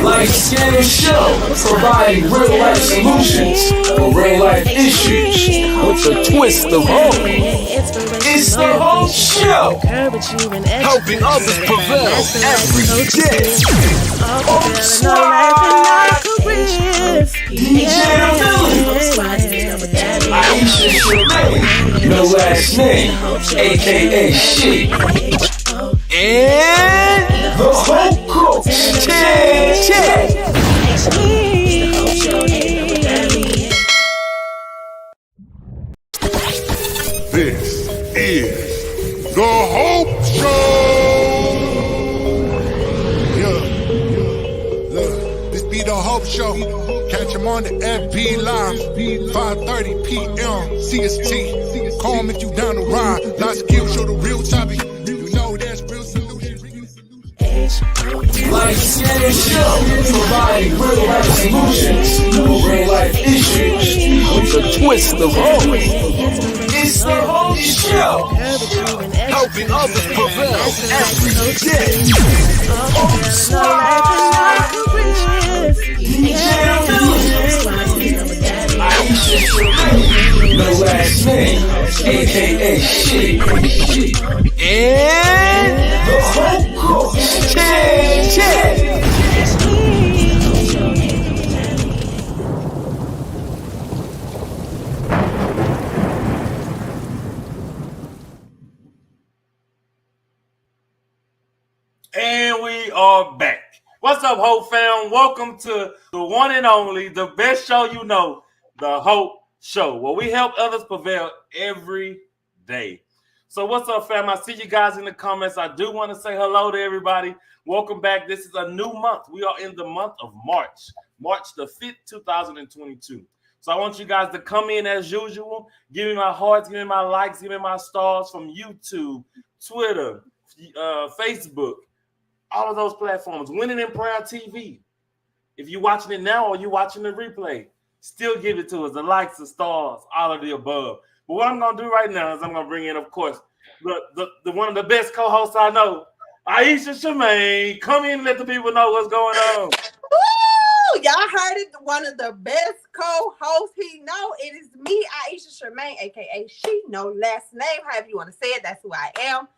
Life-scanning show, providing real-life solutions for real-life issues with a twist of hope. It's the Hope Show, helping others prevail every day. Hope Swag, DJ Ability, Aisha Shemaine, no last name, aka She, and the Hope Coach, Check. This is the Hope Show. Yeah. Look, this be the Hope Show. Catch him on the FB Live, 5:30 p.m. CST. Call him if you down the ride. Life skills show the real topic. You know that's real solution. Life-scanning show, providing real-life solutions for real-life issues with a twist of hope. It's the Hope Show, helping others prevail every day. Hope Swag, DJ Ability, Aisha Shemaine, no last name, aka She, and the Hope Coach, Check. And we are back. What's up, Hope fam? Welcome to the one and only, the best show you know, the Hope Show, where we help others prevail every day. So what's up, fam? I see you guys in the comments. I do want to say hello to everybody. Welcome back. This is a new month. We are in the month of March the 5th, 2022. So I want you guys to come in as usual. Give me my hearts, give me my likes, give me my stars from YouTube, Twitter, Facebook, all of those platforms. Winning in Prayer TV. If you're watching it now or you're watching the replay, still give it to us. The likes, the stars, all of the above. But what I'm going to do right now is I'm going to bring in, of course, the one of the best co-hosts I know, Aisha Shemaine. Come in and let the people know what's going on. Woo! Y'all heard it. One of the best co-hosts he know. It is me, Aisha Shemaine, aka She, no last name. However you want to say it, that's who I am.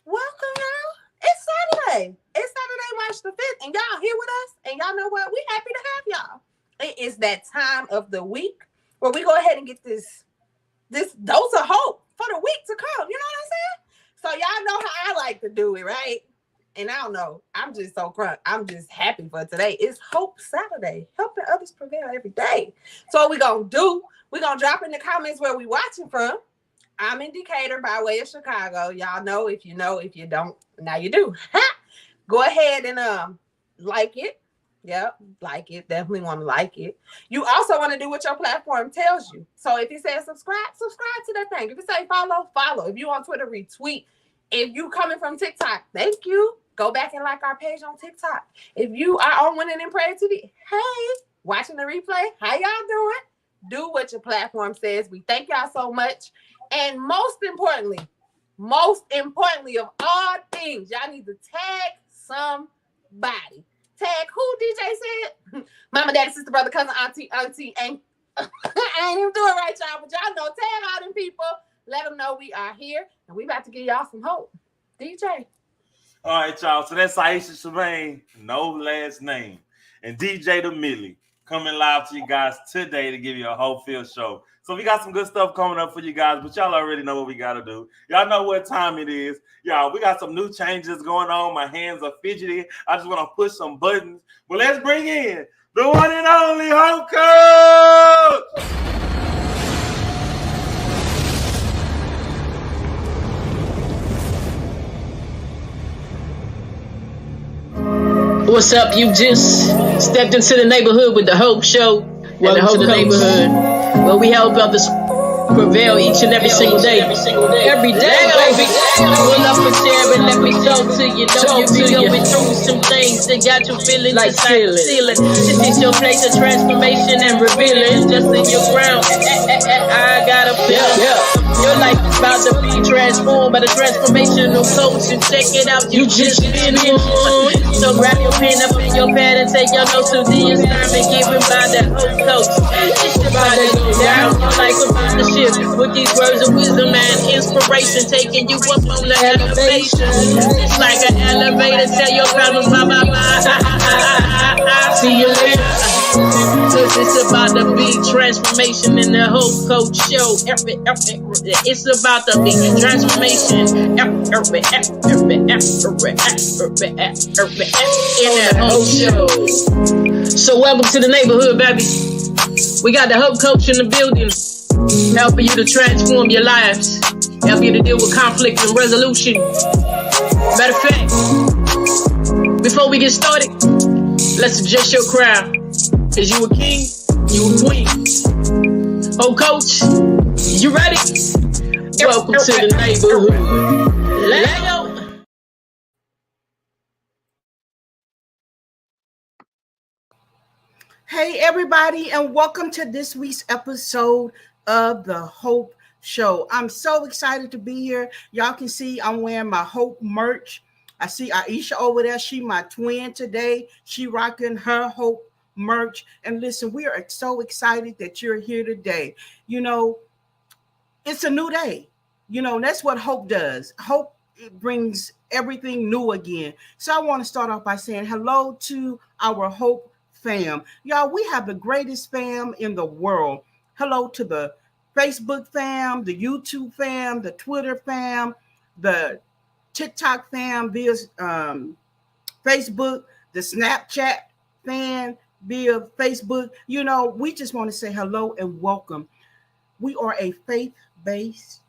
Welcome, y'all. It's Saturday. It's Saturday, March the 5th, and y'all here with us. And y'all know what? We happy to have y'all. It is that time of the week where we go ahead and get this dose of hope for the week to come. You know what I'm saying? So y'all know how I like to do it, right? And I don't know. I'm just so crunk. I'm just happy for today. It's Hope Saturday, helping others prevail every day. So what we gonna do? We're gonna drop in the comments where we watching from. I'm in Decatur by way of Chicago. Y'all know. If you know, if you don't, now you do. Go ahead and like it. Yep, like it. Definitely want to like it. You also want to do what your platform tells you. So if it says subscribe to that thing. If it say follow. If you on Twitter, retweet. If you coming from TikTok, thank you. Go back and like our page on TikTok. If you are on Winning in Prayer TV, hey, watching the replay, how y'all doing? Do what your platform says. We thank y'all so much. And most importantly of all things, y'all need to tag somebody. Tag who, DJ said? Mama, daddy, sister, brother, cousin, auntie, ain't I ain't even doing right, y'all, but y'all know, tag all them people. Let them know we are here, and we about to give y'all some hope. DJ. All right, y'all. So that's Aisha Shemaine, no last name, and DJ the Millie coming live to you guys today to give you a whole field show. So we got some good stuff coming up for you guys, but y'all already know what we got to do. Y'all know what time it is. Y'all, we got some new changes going on. My hands are fidgety. I just want to push some buttons. But let's bring in the one and only Hope Coach. What's up? You just stepped into the neighborhood with the Hope Show. Welcome to the neighborhood where we help others prevail each and every single day. Every day, baby. Pull up a chair and let me talk to you. Know you be going through some things that got you feeling like ceiling. This is your place of transformation and revealing. Just in your ground. I got a feeling. Your life is about to be transformed by the transformational coach, and check it out, you just been informed. So grab your pen up in your pad and take your notes to the assignment given by the Hope Coach. It's about to go down, your life about to shift with these words of wisdom and inspiration, taking you up on the elevation. It's like an elevator, tell your problems bye bye bye. See you later. Cause it's about to be transformation in the Hope Coach Show. It's about to be transformation in the Hope Show. So welcome to the neighborhood, baby. We got the Hope Coach in the building, helping you to transform your lives, help you to deal with conflict and resolution. Matter of fact, before we get started, let's adjust your crown. Cause you a king, you a queen. Oh, Coach, you ready? Welcome to the neighborhood. Let go. Hey, everybody, and welcome to this week's episode of the Hope Show. I'm so excited to be here. Y'all can see I'm wearing my Hope merch. I see Aisha over there. She my twin today. She rocking her Hope merch. And listen, we are so excited that you're here today. You know, it's a new day. You know, that's what hope does. Hope, it brings everything new again. So I want to start off by saying hello to our Hope fam. Y'all, we have the greatest fam in the world. Hello to the Facebook fam, the YouTube fam, the Twitter fam, the TikTok fam via Facebook, the Snapchat fan via Facebook. You know, we just want to say hello and welcome. We are a faith-based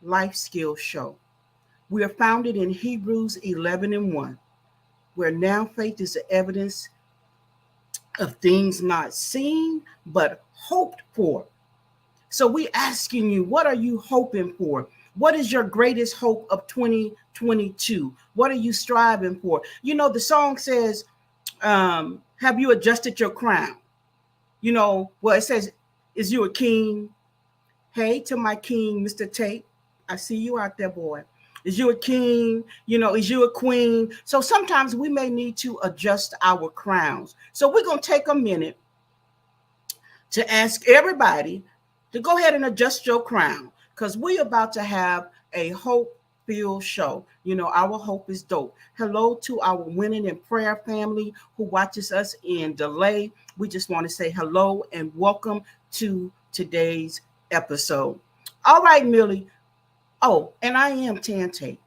life skills show. We are founded in Hebrews 11:1, where now faith is the evidence of things not seen but hoped for. So we asking you, what are you hoping for? What is your greatest hope of 2022? What are you striving for? You know, the song says, have you adjusted your crown? You know, well, it says, is you a king? Hey, to my king, Mr. Tate, I see you out there, boy. Is you a king? You know, is you a queen? So sometimes we may need to adjust our crowns. So we're going to take a minute to ask everybody to go ahead and adjust your crown, because we're about to have a hope-filled show. You know, our hope is dope. Hello to our Winning in Prayer family who watches us in delay. We just want to say hello and welcome to today's episode. All right, Millie. Oh, and I am Tan Tate.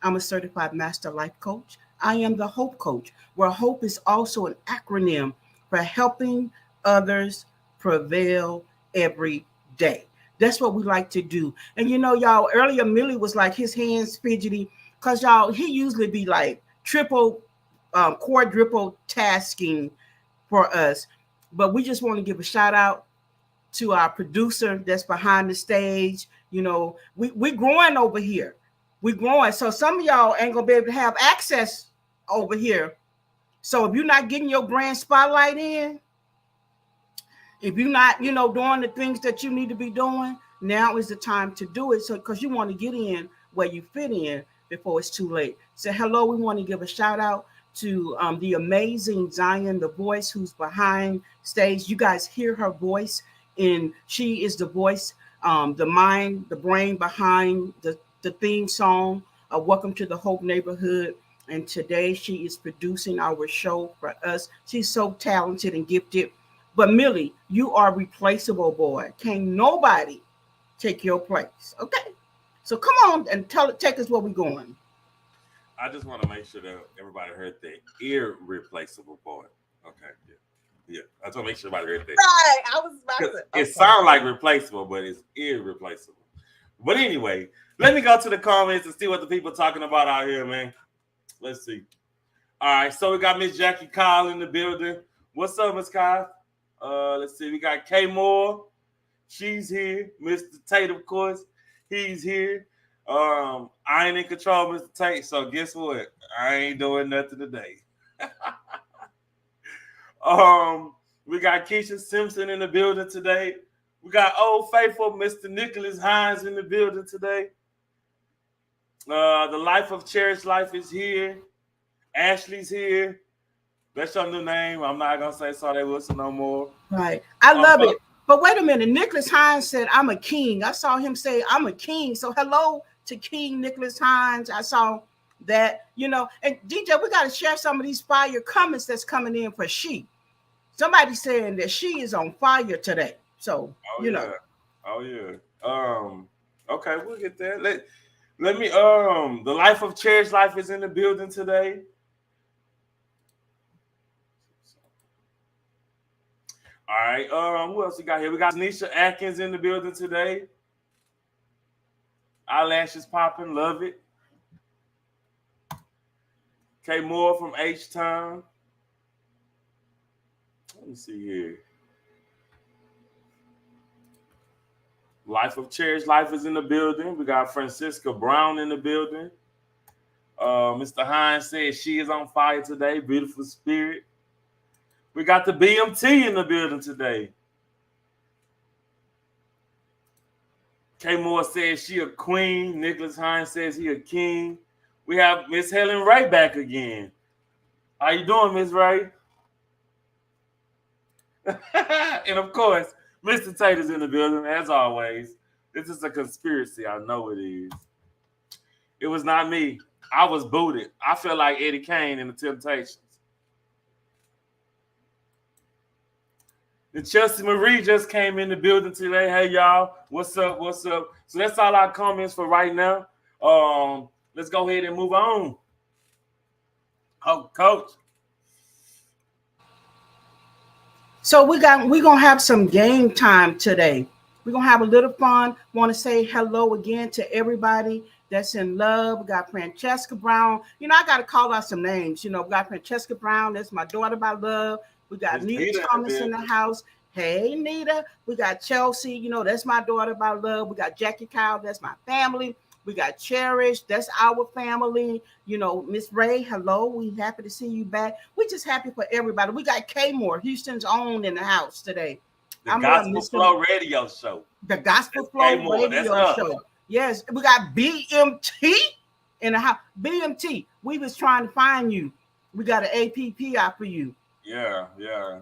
I'm a certified master life coach. I am the Hope Coach, where hope is also an acronym for helping others prevail every day. That's what we like to do. And you know, y'all, earlier Millie was like his hands fidgety because y'all, he usually be like triple, quadruple tasking for us. But we just want to give a shout out to our producer that's behind the stage. You know, we're growing over here. We're growing. So some of y'all ain't going to be able to have access over here. So if you're not getting your brand spotlight in, if you're not, you know, doing the things that you need to be doing, now is the time to do it. So because you want to get in where you fit in before it's too late. So hello, we want to give a shout out to the amazing Zion, the voice who's behind stage. You guys hear her voice, and she is the voice, the mind, the brain behind the theme song Welcome to the Hope Neighborhood. And today she is producing our show for us. She's so talented and gifted. But Millie, you are replaceable, boy. Can't nobody take your place. Okay. So come on and take us where we're going. I just want to make sure that everybody heard the irreplaceable part. Okay, yeah. I just want to make sure everybody heard that. Right. I was about to. It sounds like replaceable, but it's irreplaceable. But anyway, let me go to the comments and see what the people are talking about out here, man. Let's see. All right, so we got Miss Jackie Kyle in the building. What's up, Miss Kyle? Let's see. We got Kay Moore. She's here. Mr. Tate, of course, he's here. I ain't in control, Mr. Tate. So guess what? I ain't doing nothing today. We got Keisha Simpson in the building today. We got old faithful Mr. Nicholas Hines in the building today. The Life of Cherished Life is here. Ashley's here. That's your new name. I'm not gonna say Saturday Wilson no more. Right. I love it. But wait a minute. Nicholas Hines said, I'm a king. I saw him say, I'm a king. So hello to King Nicholas Hines. I saw that, you know. And DJ, we got to share some of these fire comments that's coming in for she. Somebody saying that she is on fire today. So, you know. Oh, yeah. Okay, we'll get there. Let me, the Life of Cherished Life is in the building today. All right. Who else we got here? We got Tanisha Atkins in the building today. Eyelashes popping, love it. Kay Moore from H-Town. Let me see here. Life of Cherished Life is in the building. We got Francisca Brown in the building. Mr. Hines says she is on fire today. Beautiful spirit. We got the BMT in the building today. Kay Moore says she a queen. Nicholas Hines says he a king. We have Miss Helen Ray back again. How you doing, Miss Ray? And of course, Mr. Tate is in the building, as always. This is a conspiracy. I know it is. It was not me. I was booted. I feel like Eddie Kane in the Temptations. And Chelsea Marie just came in the building today. Hey, y'all. What's up? What's up? So that's all our comments for right now. Let's go ahead and move on. Oh, Coach. So we're gonna have some game time today. We're gonna have a little fun. Want to say hello again to everybody that's in love. We got Francesca Brown. You know, I gotta call out some names. You know, we got Francesca Brown, that's my daughter by love. We got Nita Thomas in the house. Hey, Nita. We got Chelsea. You know, that's my daughter by love. We got Jackie Kyle. That's my family. We got Cherish. That's our family. You know, Miss Ray, hello. We happy to see you back. We just happy for everybody. We got Kay Moore, Houston's own, in the house today. The Gospel Flow Radio Show. The Gospel Flow Radio Show. Yes, we got BMT in the house. BMT, we was trying to find you. We got an APP out for you. Yeah.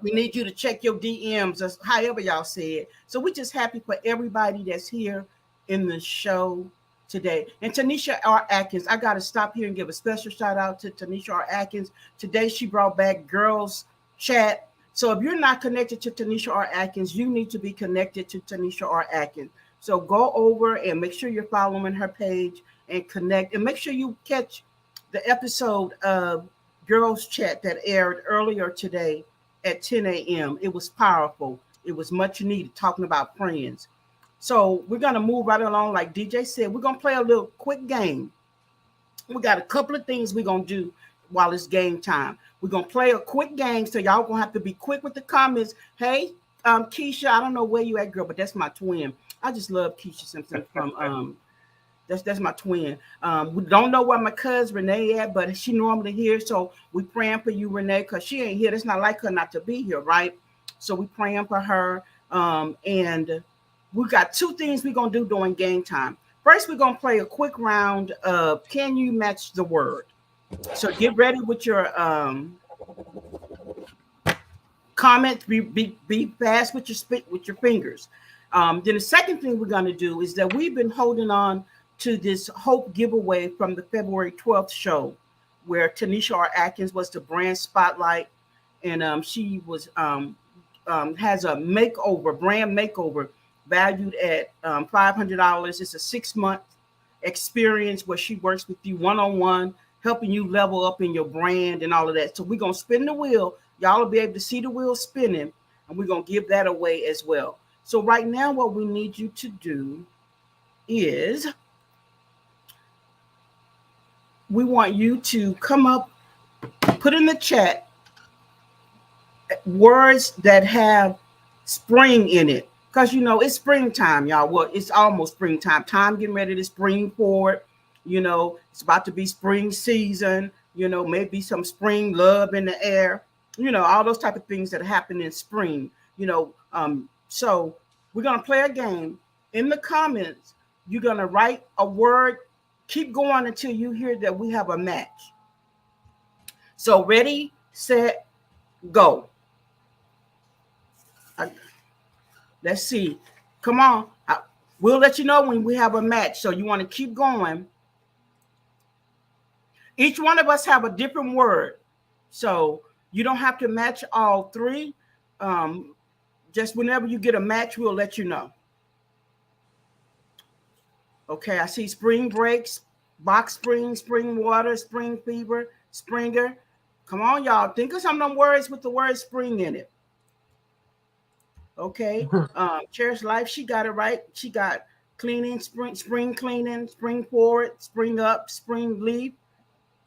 We need you to check your DMs, or however y'all say it. So we just happy for everybody that's here in the show today. And Tanisha R. Atkins, I got to stop here and give a special shout out to Tanisha R. Atkins. Today she brought back Girls Chat. So if you're not connected to Tanisha R. Atkins, you need to be connected to Tanisha R. Atkins. So go over and make sure you're following her page and connect. And make sure you catch the episode of Girls Chat that aired earlier today at 10 a.m. It was powerful. It was much needed, talking about friends. So we're going to move right along. Like DJ said, we're going to play a little quick game. We got a couple of things we're going to do while it's game time. We're going to play a quick game, so y'all going to have to be quick with the comments. Hey, Keisha, I don't know where you at, girl, but that's my twin. I just love Keisha Simpson from that's my twin. We don't know where my cousin Renee at, but she normally here. So we praying for you, Renee, because she ain't here. It's not like her not to be here, right? So we praying for her. And we got two things we're gonna do during game time. First, we're gonna play a quick round of Can You Match the Word? So get ready with your comments. Be fast with your fingers. Then the second thing we're gonna do is that we've been holding on to this Hope giveaway from the February 12th show, where Tanisha R. Atkins was the brand spotlight, and she was has a makeover, brand makeover, valued at $500. It's a 6-month experience where she works with you one-on-one, helping you level up in your brand and all of that. So we're gonna spin the wheel. Y'all will be able to see the wheel spinning, and we're gonna give that away as well. So right now, what we need you to do is we want you to come up, put in the chat words that have spring in it, because it's springtime, y'all. Well, it's almost springtime. Time getting ready to spring forward. It's about to be spring season. Maybe some spring love in the air. All those type of things that happen in spring. So we're gonna play a game. In the comments, you're gonna write a word. Keep going until you hear that we have a match. So ready, set, go. Let's see. Come on. We'll let you know when we have a match. So you want to keep going. Each one of us have a different word. So you don't have to match all three. Just whenever you get a match, we'll let you know. Okay, I see spring breaks, box spring, spring water, spring fever, springer. Come on, y'all. Think of some of them words with the word spring in it. Okay. Cherish Life, she got it right. She got cleaning, spring cleaning, spring forward, spring up, spring leaf,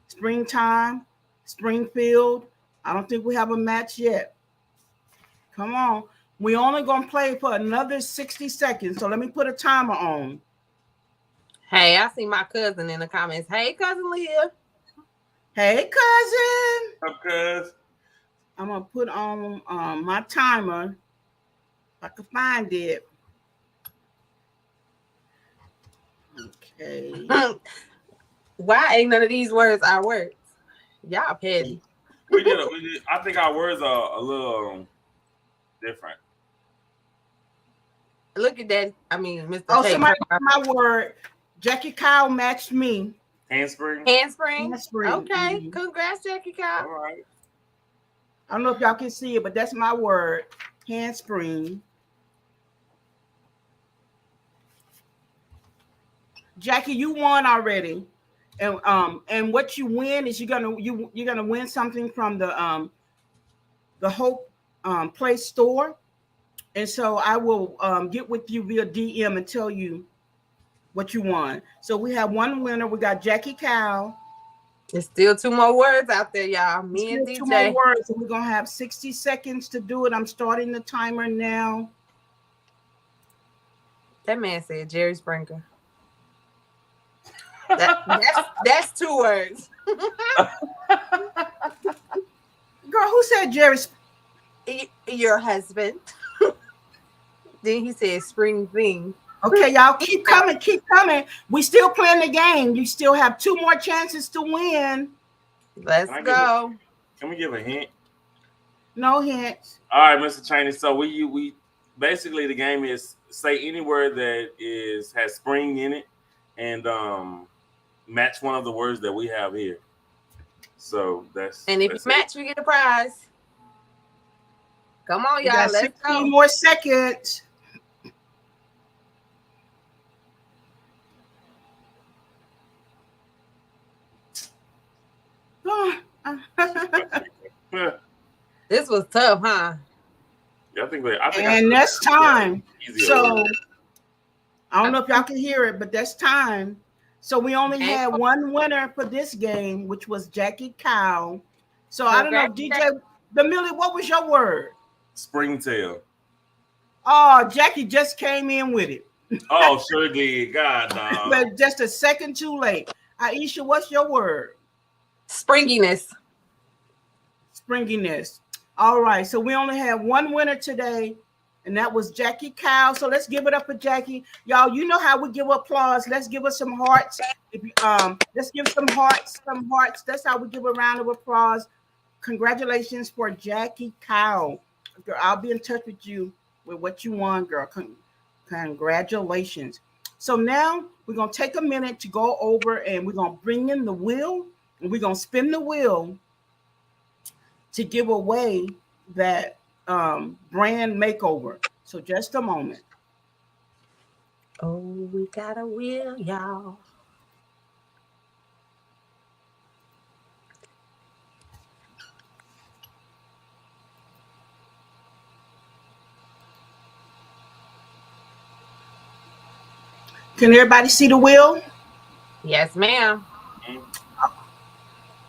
springtime, Springfield. I don't think we have a match yet. Come on. We only gonna play for another 60 seconds. So let me put a timer on. Hey, I see my cousin in the comments. Hey, cousin Leah. Hey, cousin. What's up, cuz? I'm gonna put on my timer. If I can find it. Okay. Why ain't none of these words our words? Y'all petty. We did. I think our words are a little different. Look at that. I mean, Mr. Oh, J. somebody my word. Jackie Kyle matched me. Handspring. Handspring. Handspring. Okay. Mhm. Congrats, Jackie Kyle. All right. I don't know if y'all can see it, but that's my word. Handspring. Jackie, you won already. And what you win is you're gonna win something from the Hope Play store. And so I will get with you via DM and tell you what you won. So we have one winner. We got Jackie Cow. There's still 2 more words out there, y'all. Me and DJ. 2 more words, and we're gonna have 60 seconds to do it. I'm starting the timer now. That man said Jerry Springer. That's 2 words. Girl, who said Jerry? Your husband. Then he said spring thing. Okay, y'all keep coming, keep coming. We still playing the game. You still have 2 more chances to win. Let's go. Can we give a hint? No hints. All right, Mr. Cheney. So we basically the game is say any word that has spring in it, and match one of the words that we have here. So and if you match, we get a prize. Come on, y'all. Let's 16 go. more seconds. This was tough, huh? Yeah, I think and that's time. So over. I don't know if y'all can hear it, but that's time. So we only had one winner for this game, which was Jackie Cow. So I don't know, DJ Millie, what was your word? Springtail. Oh, Jackie just came in with it. Oh, sure did. God, no. But just a second too late. Aisha, what's your word? Springiness. Springiness. All right. So we only have one winner today, and that was Jackie Cow. So let's give it up for Jackie. Y'all, you know how we give applause. Let's give us some hearts. Let's give some hearts, That's how we give a round of applause. Congratulations for Jackie Cow. Girl, I'll be in touch with you with what you won, girl. Congratulations. So now we're going to take a minute to go over, and we're going to bring in the wheel, and we're going to spin the wheel to give away that brand makeover. So just a moment. Oh, we got a wheel, y'all. Can everybody see the wheel? Yes, ma'am.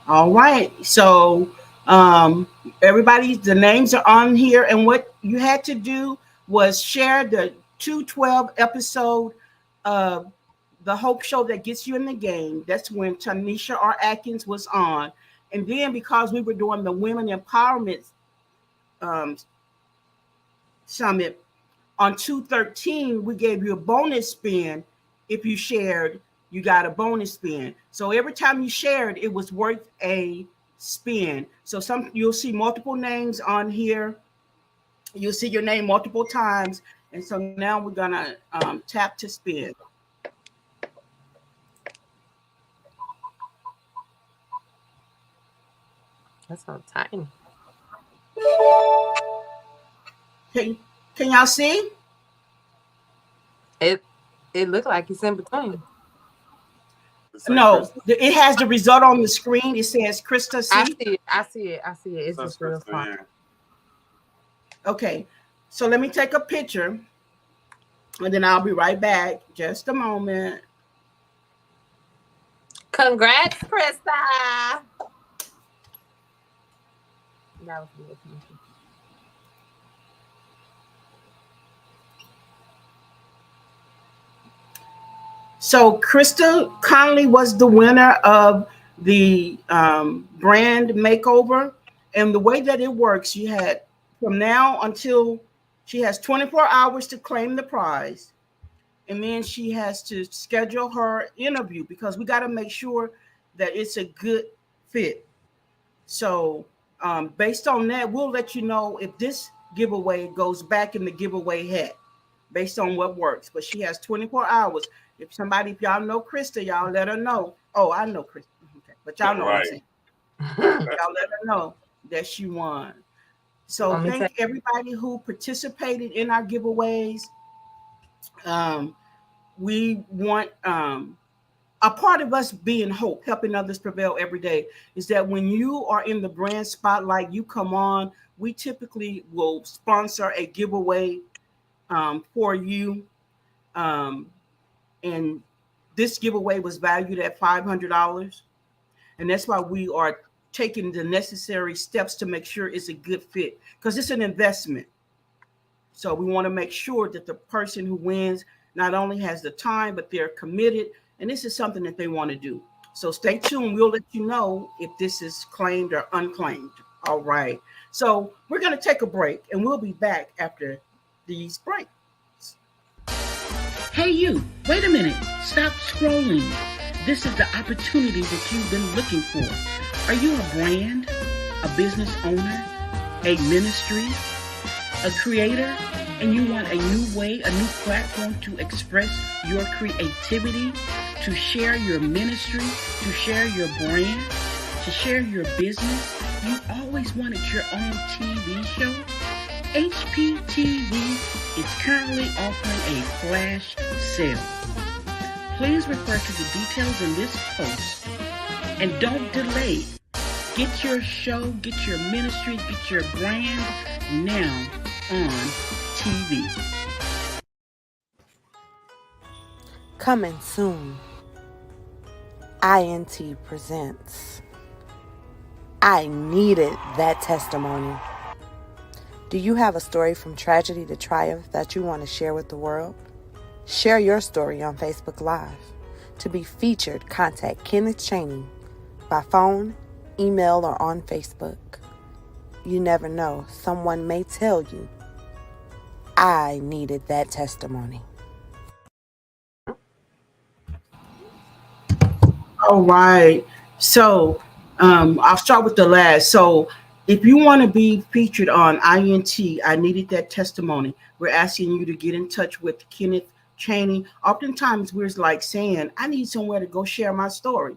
All right. So everybody, the names are on here, and what you had to do was share the 212 episode of the Hope Show that gets you in the game. That's when Tanisha R. Atkins was on. And then because we were doing the Women Empowerment Summit on 213, we gave you a bonus spin. If you shared, you got a bonus spin. So every time you shared, it was worth a spin. So you'll see multiple names on here. You'll see your name multiple times. And so now we're gonna tap to spin. That's so tiny. Can y'all see? It looked like it's in between. No, it has the result on the screen. It says Krista C. I see it. It's just real small. Okay, so let me take a picture, and then I'll be right back. Just a moment. Congrats, Krista. That was good. So Krista Connolly was the winner of the brand makeover. And the way that it works, you had from now until she has 24 hours to claim the prize. And then she has to schedule her interview because we got to make sure that it's a good fit. So based on that, we'll let you know if this giveaway goes back in the giveaway hat based on what works. But she has 24 hours. If y'all know Krista, y'all let her know. Oh, I know Krista. Okay. But y'all know what I'm saying. Y'all let her know that she won. So thank everybody who participated in our giveaways. We want a part of us being Hope, helping others prevail every day, is that when you are in the brand spotlight, you come on, we typically will sponsor a giveaway for you. And this giveaway was valued at $500. And that's why we are taking the necessary steps to make sure it's a good fit, because it's an investment. So we want to make sure that the person who wins not only has the time, but they're committed. And this is something that they want to do. So stay tuned. We'll let you know if this is claimed or unclaimed. All right. So we're going to take a break, and we'll be back after these breaks. Hey, you, wait a minute. Stop scrolling. This is the opportunity that you've been looking for. Are you a brand, a business owner, a ministry, a creator, and you want a new way, a new platform to express your creativity, to share your ministry, to share your brand, to share your business? You always wanted your own TV show? HPTV is currently offering a flash sale. Please refer to the details in this post and don't delay. Get your show, get your ministry, get your brand now on TV. Coming soon, INT presents I Needed That Testimony. Do you have a story from tragedy to triumph that you want to share with the world? Share your story on Facebook Live. To be featured, contact Kenneth Chaney by phone, email, or on Facebook. You never know, someone may tell you, I needed that testimony. All right. So I'll start with the last. So if you want to be featured on INT, I Needed That Testimony, we're asking you to get in touch with Kenneth Cheney, oftentimes we're like saying, I need somewhere to go share my story.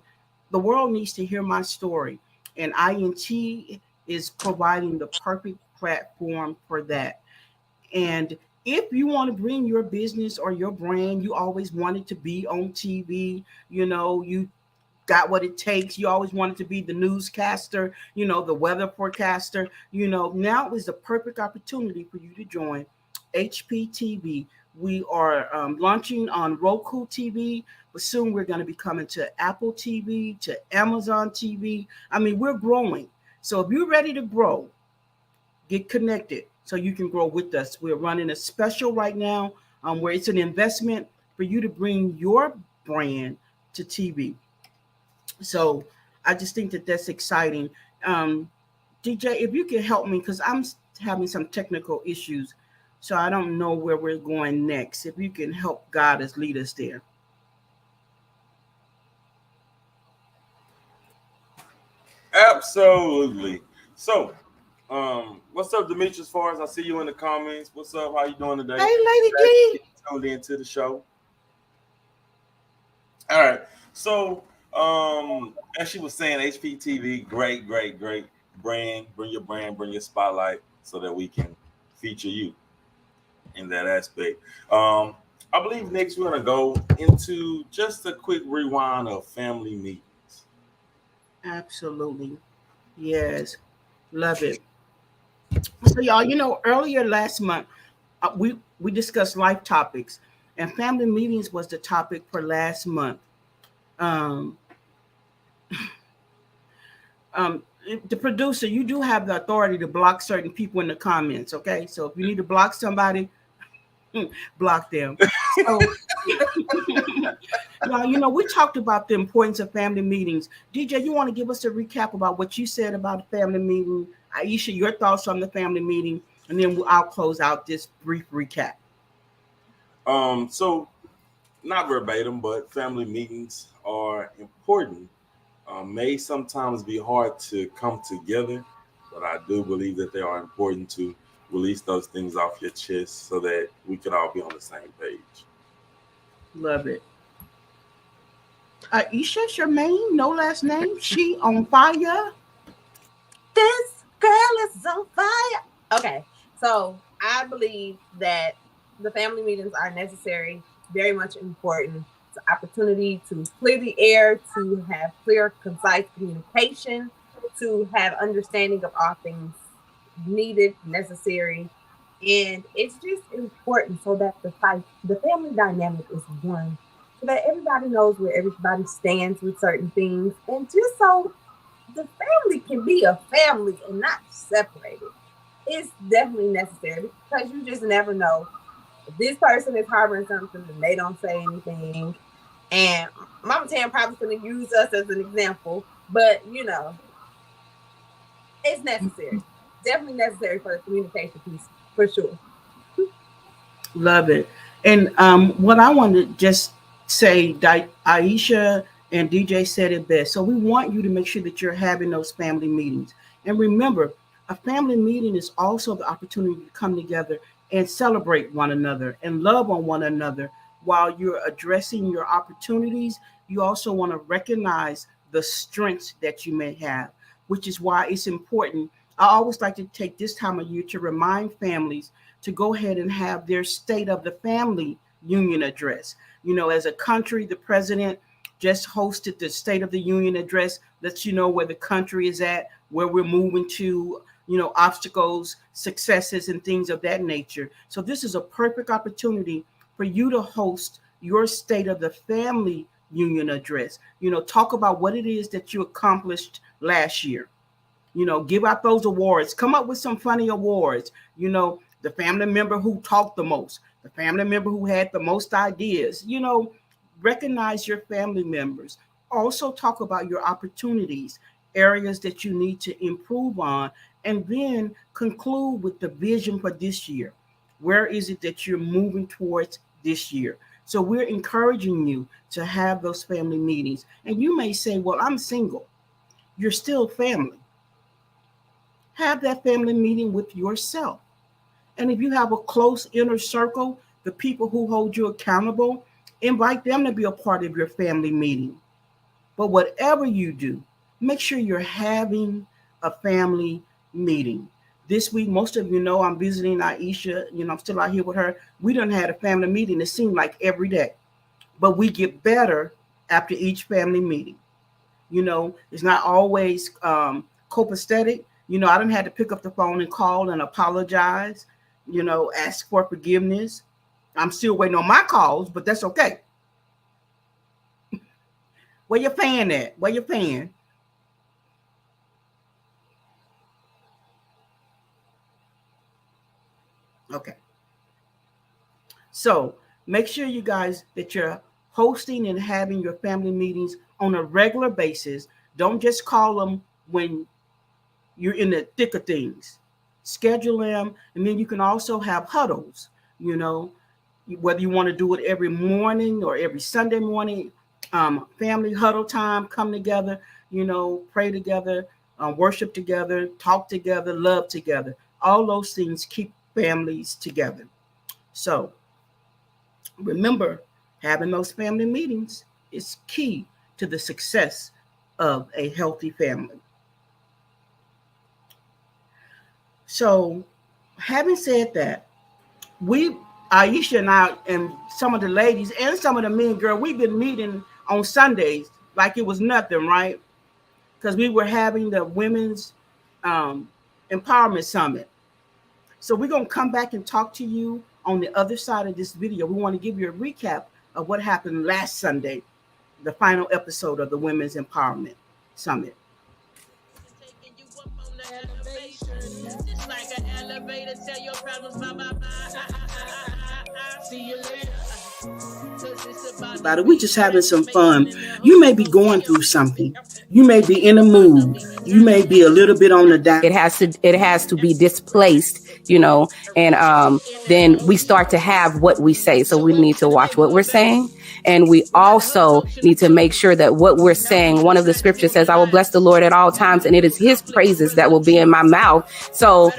The world needs to hear my story. And INT is providing the perfect platform for that. And if you want to bring your business or your brand, you always wanted to be on TV, you got what it takes. You always wanted to be the newscaster, the weather forecaster. Now is the perfect opportunity for you to join HPTV. We are launching on Roku TV, but soon we're going to be coming to Apple TV, to Amazon TV. I mean, we're growing. So if you're ready to grow, get connected so you can grow with us. We're running a special right now where it's an investment for you to bring your brand to TV. So I just think that that's exciting. DJ, if you can help me, because I'm having some technical issues, so I don't know where we're going next. If you can help guide us, lead us there. Absolutely. So, what's up, Demetrius? As far as I see you in the comments, what's up? How you doing today? Hey, Lady G. Tuned into the show. All right. So, as she was saying, HPTV, great brand. Bring your brand, bring your spotlight, so that we can feature you in that aspect. I believe next we're gonna go into just a quick rewind of family meetings. Absolutely. Yes. Love it. So, y'all, earlier last month, we discussed life topics, and family meetings was the topic for last month. Um, the producer, you do have the authority to block certain people in the comments, okay? So if you need to block somebody, block them. So, we talked about the importance of family meetings. DJ, you want to give us a recap about what you said about the family meeting? Aisha, your thoughts on the family meeting, and then I'll close out this brief recap. So not verbatim, but family meetings are important. May sometimes be hard to come together, but I do believe that they are important to release those things off your chest so that we can all be on the same page. Love it. Aisha Charmaine, no last name. She on fire. This girl is on fire. Okay, so I believe that the family meetings are necessary, very much important. It's an opportunity to clear the air, to have clear, concise communication, to have understanding of all things needed, necessary, and it's just important so that the family dynamic is one, so that everybody knows where everybody stands with certain things, and just so the family can be a family and not separated. It's definitely necessary because you just never know. If this person is harboring something and they don't say anything, and Mama Tam probably going to use us as an example, but it's necessary. Definitely necessary for the communication piece, for sure. Love it. And what I want to just say, Aisha and DJ said it best. So we want you to make sure that you're having those family meetings. And remember, a family meeting is also the opportunity to come together and celebrate one another and love on one another while you're addressing your opportunities. You also want to recognize the strengths that you may have, which is why it's important. I always like to take this time of year to remind families to go ahead and have their State of the Family Union address. As a country, the president just hosted the State of the Union address, lets you know where the country is at, where we're moving to, obstacles, successes, and things of that nature. So this is a perfect opportunity for you to host your State of the Family Union address. Talk about what it is that you accomplished last year. Give out those awards. Come up with some funny awards. The family member who talked the most, the family member who had the most ideas. Recognize your family members. Also talk about your opportunities, areas that you need to improve on, and then conclude with the vision for this year. Where is it that you're moving towards this year? So we're encouraging you to have those family meetings. And you may say, well, I'm single. You're still family. Have that family meeting with yourself. And if you have a close inner circle, the people who hold you accountable, invite them to be a part of your family meeting. But whatever you do, make sure you're having a family meeting. This week, most of you know I'm visiting Aisha. I'm still out here with her. We done had a family meeting. It seemed like every day. But we get better after each family meeting. It's not always copacetic. I done had to pick up the phone and call and apologize, ask for forgiveness. I'm still waiting on my calls, but that's okay. Where your fan at? Where your fan? Okay. So make sure you guys that you're hosting and having your family meetings on a regular basis. Don't just call them when you're in the thick of things. Schedule them, and then you can also have huddles, whether you want to do it every morning or every Sunday morning, family huddle time, come together, pray together, worship together, talk together, love together. All those things keep families together. So remember, having those family meetings is key to the success of a healthy family. So, having said that, Aisha and I, and some of the ladies and some of the men, girl, we've been meeting on Sundays like it was nothing, right? Because we were having the Women's Empowerment Summit. So we're going to come back and talk to you on the other side of this video. We want to give you a recap of what happened last Sunday, the final episode of the Women's Empowerment Summit. Just like an elevator, tell your problems see you later. We just having some fun. You may be going through something. You may be in a mood. You may be a little bit on the down. It has to be displaced, and then we start to have what we say. So we need to watch what we're saying. And we also need to make sure that what we're saying, one of the scriptures says, I will bless the Lord at all times, and it is his praises that will be in my mouth. So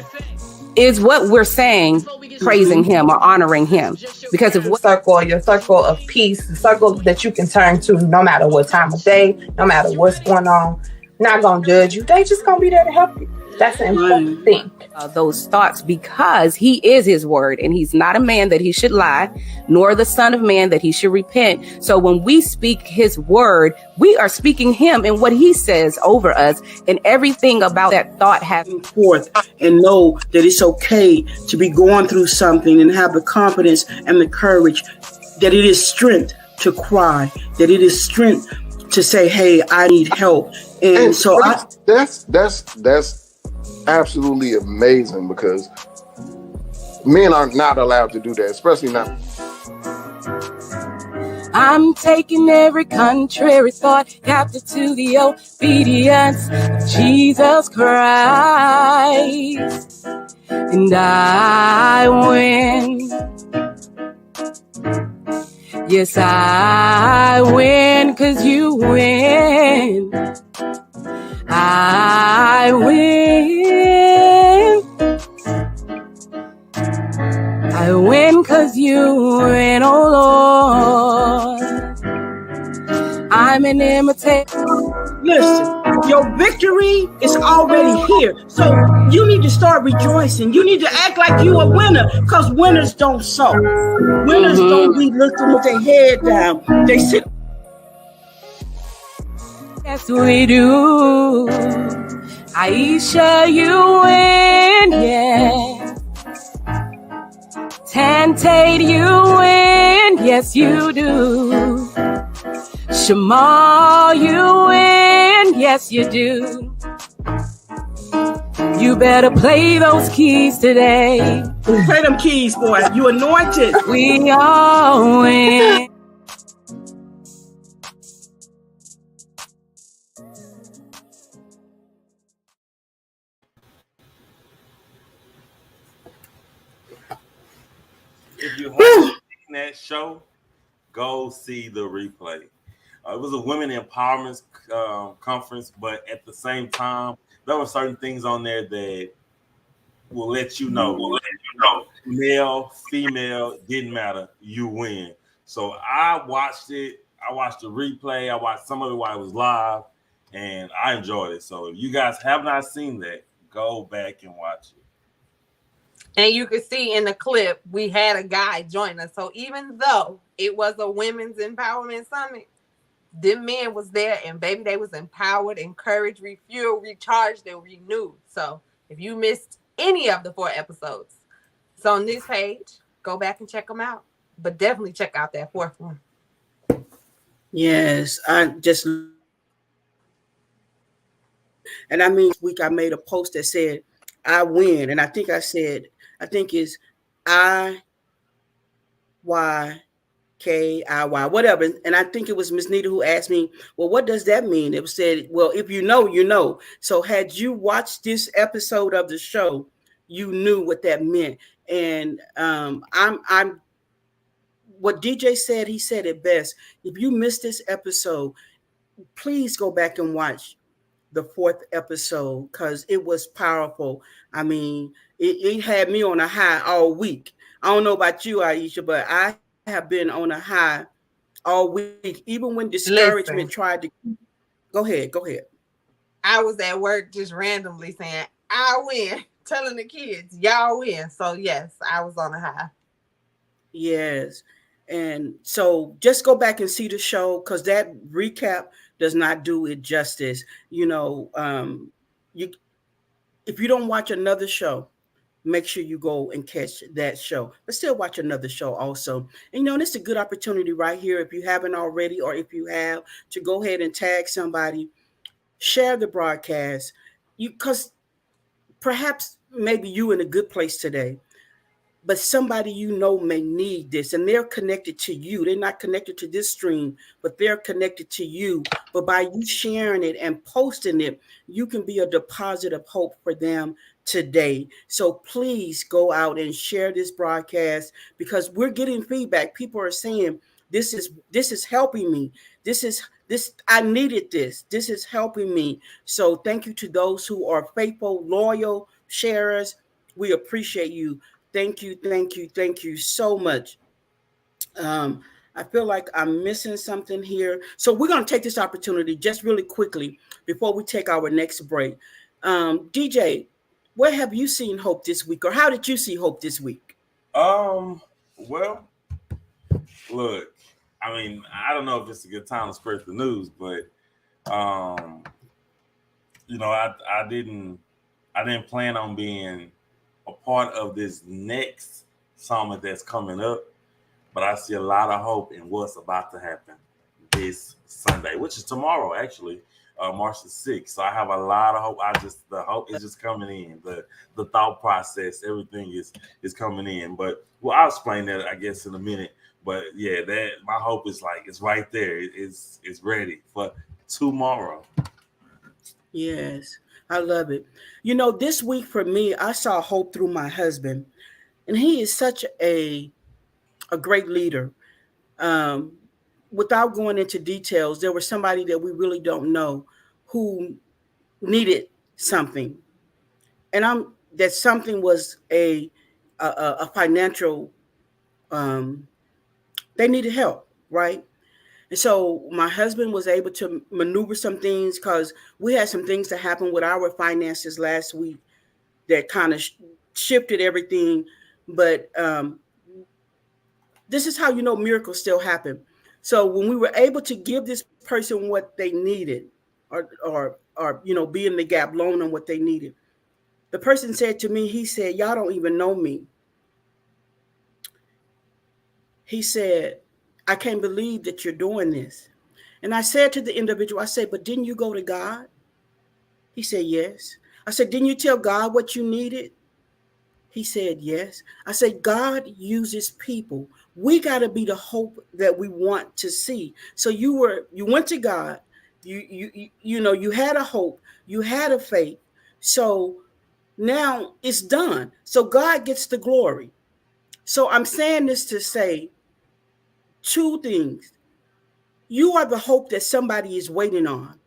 is what we're saying praising him or honoring him? Because if your circle of peace, the circle that you can turn to no matter what time of day, no matter what's going on, not gonna judge you. They just gonna be there to help you. That's an important thing. Those thoughts, because he is his word, and he's not a man that he should lie, nor the son of man that he should repent. So when we speak his word, we are speaking him and what he says over us, and everything about that thought having forth, and know that it's okay to be going through something, and have the confidence and the courage that it is strength to cry, that it is strength to say, hey, I need help. And so that's absolutely amazing, because men are not allowed to do that, especially not. I'm taking every contrary thought captive to the obedience of Jesus Christ, and I win. Yes, I win, 'cause you win. I win. I win 'cause you win, oh Lord. I'm an imitator. Listen, your victory is already here. So you need to start rejoicing. You need to act like you a winner, because winners don't sow. Winners don't be looking with their head down. They sit. Yes, we do. Aisha, you win, yeah. Tantate, you win, yes, you do. Shamal, you win, yes, you do. You better play those keys today. Play them keys, boy. You anointed. We all win. If you haven't seen that show, go see the replay. It was a women empowerment conference, but at the same time, there were certain things on there that will let you know No, male, female, didn't matter. You win. So I watched it. I watched the replay. I watched some of it while it was live, and I enjoyed it. So if you guys have not seen that, go back and watch it. And you could see in the clip, we had a guy join us. So even though it was a women's empowerment summit, them men was there, and baby, they was empowered, encouraged, refueled, recharged, and renewed. So if you missed any of the 4 episodes, it's on this page. Go back and check them out. But definitely check out that 4th one. Yes, I just, and I mean, this week I made a post that said, I win. And I think I said, I think it's IYKIY, whatever. And I think it was Miss Nita who asked me, well, what does that mean? It was said, well, if you know, you know. So had you watched this episode of the show, you knew what that meant. And I'm what DJ said, he said it best. If you missed this episode, please go back and watch the 4th episode because it was powerful. I mean, it had me on a high all week. I don't know about you, Aisha, but I have been on a high all week, even when discouragement tried to. Go ahead. I was at work just randomly saying, I win, telling the kids, y'all win. So yes, I was on a high. Yes. And so just go back and see the show because that recap does not do it justice. You know, if you don't watch another show, make sure you go and catch that show, but still watch another show also. And, you know, and it's a good opportunity right here. If you haven't already, or if you have, to go ahead and tag somebody, share the broadcast, because perhaps maybe you in a good place today, but somebody you know may need this, and they're connected to you. They're not connected to this stream, but they're connected to you. But by you sharing it and posting it, you can be a deposit of hope for them today. So please go out and share this broadcast because we're getting feedback. People are saying this is helping me. This I needed this. This is helping me. So thank you to those who are faithful, loyal sharers. We appreciate you. Thank you so much. I feel like I'm missing something here. So we're going to take this opportunity just really quickly before we take our next break. DJ, where have you seen hope this week, or how did you see hope this week? Well, look, I mean, I don't know if it's a good time to spread the news, but you know, I didn't plan on being a part of this next summit that's coming up, but I see a lot of hope in what's about to happen this Sunday, which is tomorrow, actually, March the 6th. So I have a lot of hope. The hope is just coming in. The thought process, everything is coming in. But well, I'll explain that, I guess, in a minute. But yeah, that my hope is like it's right there. It's ready for tomorrow. Yes, I love it. You know, this week for me, I saw hope through my husband, and he is such a great leader. Without going into details, there was somebody that we really don't know who needed something, and that something was a financial. They needed help, right? And so my husband was able to maneuver some things because we had some things to happen with our finances last week that kind of shifted everything. But this is how you know miracles still happen. So when we were able to give this person what they needed, or you know, be in the gap, loan them what they needed, the person said to me, he said, "Y'all don't even know me." He said, "I can't believe that you're doing this." And I said to the individual, I said, "But didn't you go to God?" He said, "Yes." I said, "Didn't you tell God what you needed?" He said, "Yes." I said, "God uses people. We got to be the hope that we want to see." So you went to God. You know, you had a hope. You had a faith. So now it's done. So God gets the glory. So I'm saying this to say two things. You are the hope that somebody is waiting on.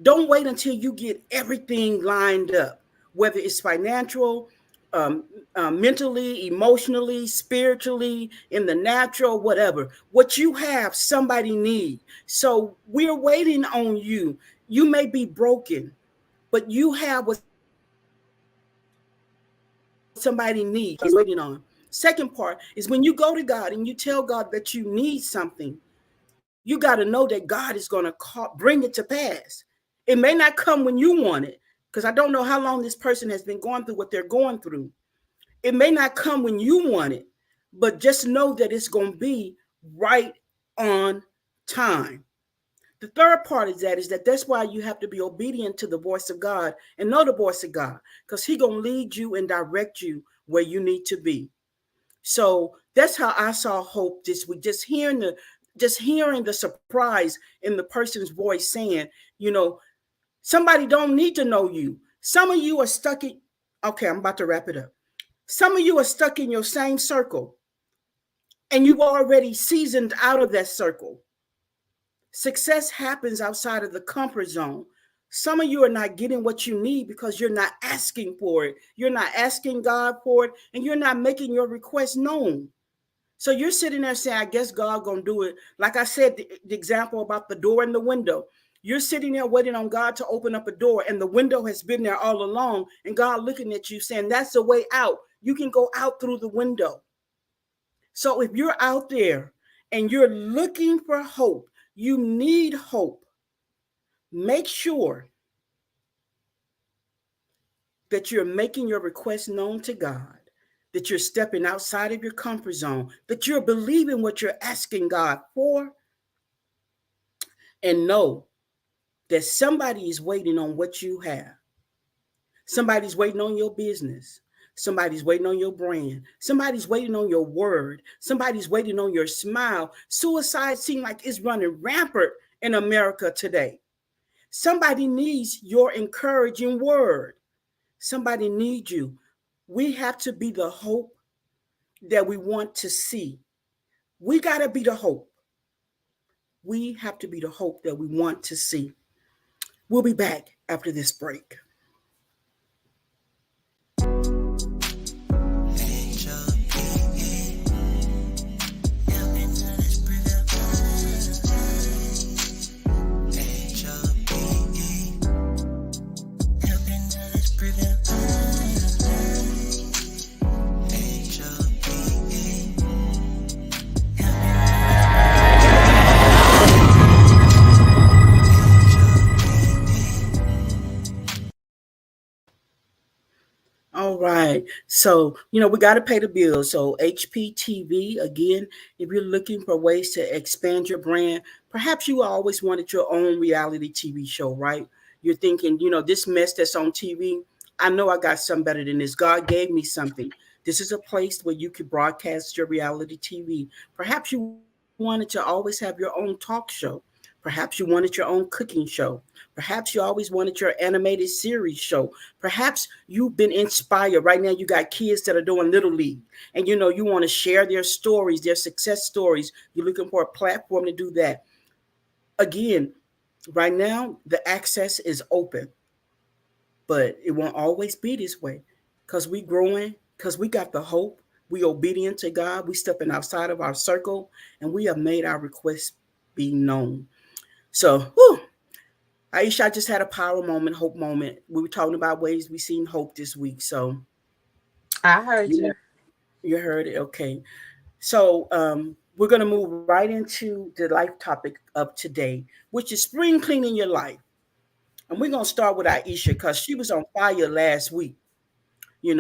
Don't wait until you get everything lined up, whether it's financial, um, mentally, emotionally, spiritually, in the natural, whatever. What you have, somebody need. So we're waiting on you. You may be broken, but you have what somebody needs. He's waiting on. Second part is when you go to God and you tell God that you need something, you got to know that God is going to bring it to pass. It may not come when you want it, because I don't know how long this person has been going through what they're going through. It may not come when you want it, but just know that it's going to be right on time. The third part is that that's why you have to be obedient to the voice of God and know the voice of God, because He gonna lead you and direct you where you need to be. So that's how I saw hope this week. Just hearing the surprise in the person's voice saying, you know, somebody don't need to know you. Some of you are stuck in. Okay, I'm about to wrap it up. Some of you are stuck in your same circle, and you've already seasoned out of that circle. Success happens outside of the comfort zone. Some of you are not getting what you need because you're not asking for it. You're not asking God for it, and you're not making your request known. So you're sitting there saying, I guess God gonna do it. Like I said, the example about the door and the window. You're sitting there waiting on God to open up a door, and the window has been there all along, and God looking at you saying, that's the way out. You can go out through the window. So if you're out there and you're looking for hope, you need hope. Make sure that you're making your request known to God, that you're stepping outside of your comfort zone, that you're believing what you're asking God for, and know that somebody is waiting on what you have. Somebody's waiting on your business. Somebody's waiting on your brand. Somebody's waiting on your word. Somebody's waiting on your smile. Suicide seems like it's running rampant in America today. Somebody needs your encouraging word. Somebody needs you. We have to be the hope that we want to see. We got to be the hope. We have to be the hope that we want to see. We'll be back after this break. All right. So, we got to pay the bills. So, HPTV, again, if you're looking for ways to expand your brand, perhaps you always wanted your own reality TV show, right? You're thinking, this mess that's on TV, I know I got something better than this. God gave me something. This is a place where you could broadcast your reality TV. Perhaps you wanted to always have your own talk show. Perhaps you wanted your own cooking show. Perhaps you always wanted your animated series show. Perhaps you've been inspired. Right now, you got kids that are doing Little League, and you want to share their stories, their success stories. You're looking for a platform to do that. Again, right now, the access is open, but it won't always be this way, because we growing, because we got the hope. We obedient to God. We stepping outside of our circle, and we have made our requests be known. So, Aisha, I just had a power moment, hope moment. We were talking about ways we seen hope this week. So I heard you. you heard it. Okay. So we're going to move right into the life topic of today, which is spring cleaning your life. And we're going to start with Aisha because she was on fire last week.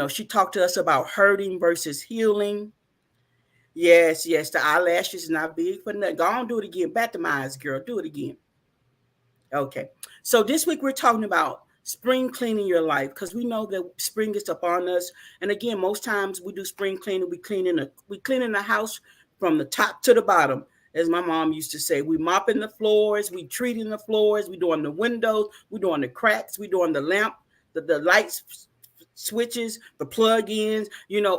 She talked to us about hurting versus healing. Yes, yes, the eyelashes not big for nothing. Go on, do it again. Back to my eyes, girl. Do it again. Okay. So this week we're talking about spring cleaning your life, because we know that spring is upon us. And again, most times we do spring cleaning, we cleaning the house from the top to the bottom. As my mom used to say, we mopping the floors, we treating the floors, we doing the windows, we doing the cracks, we doing the lamp, the lights switches, the plug-ins,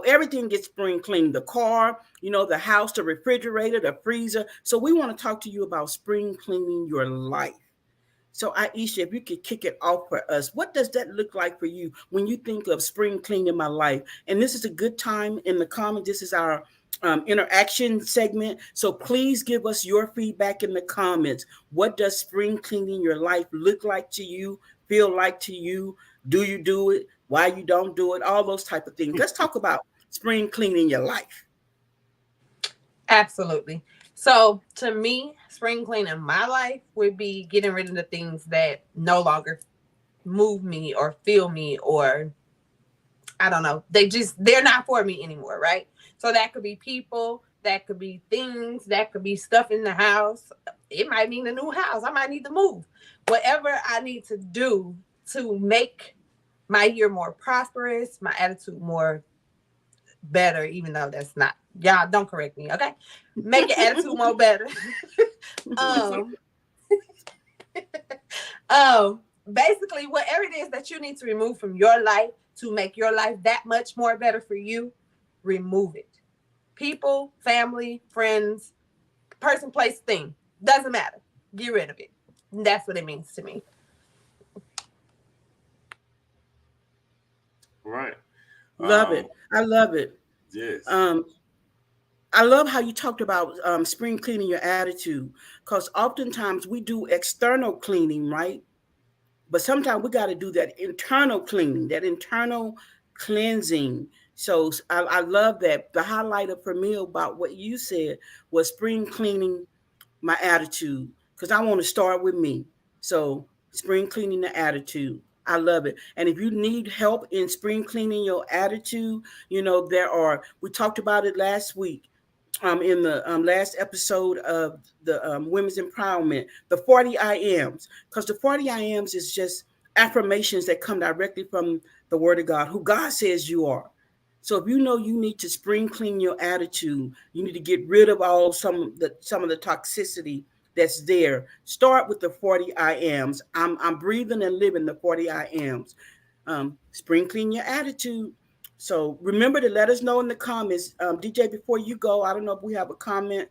everything gets spring cleaned. The car, the house, the refrigerator, the freezer. So we want to talk to you about spring cleaning your life. So, Aisha, if you could kick it off for us, what does that look like for you when you think of spring cleaning my life? And this is a good time in the comments. This is our interaction segment. So please give us your feedback in the comments. What does spring cleaning your life look like to you, feel like to you? Do you do it? Why you don't do it? All those type of things. Let's talk about spring cleaning your life. Absolutely. So to me, spring cleaning my life would be getting rid of the things that no longer move me or feel me, or I don't know. They're not for me anymore, right? So that could be people, that could be things, that could be stuff in the house. It might mean a new house. I might need to move. Whatever I need to do to make my year more prosperous, my attitude more better, even though that's not, y'all don't correct me, okay? Make your attitude more better. um, Basically, whatever it is that you need to remove from your life to make your life that much more better for you, remove it. People, family, friends, person, place, thing, doesn't matter. Get rid of it. That's what it means to me. Right. Love it. I love it. Yes. I love how you talked about spring cleaning your attitude, because oftentimes we do external cleaning, right? But sometimes we got to do that internal cleaning, that internal cleansing. So I love that. The highlighter for me about what you said was spring cleaning my attitude, because I want to start with me. So spring cleaning the attitude. I love it. And if you need help in spring cleaning your attitude, we talked about it last week in the last episode of the women's empowerment, the 40 IMs, because the 40 IMs is just affirmations that come directly from the word of God, who God says you are. So if you know you need to spring clean your attitude, you need to get rid of some of the toxicity that's there. Start with the 40 IMs. I'm breathing and living the 40 IMs. Spring clean your attitude. So remember to let us know in the comments. DJ, before you go, I don't know if we have a comment.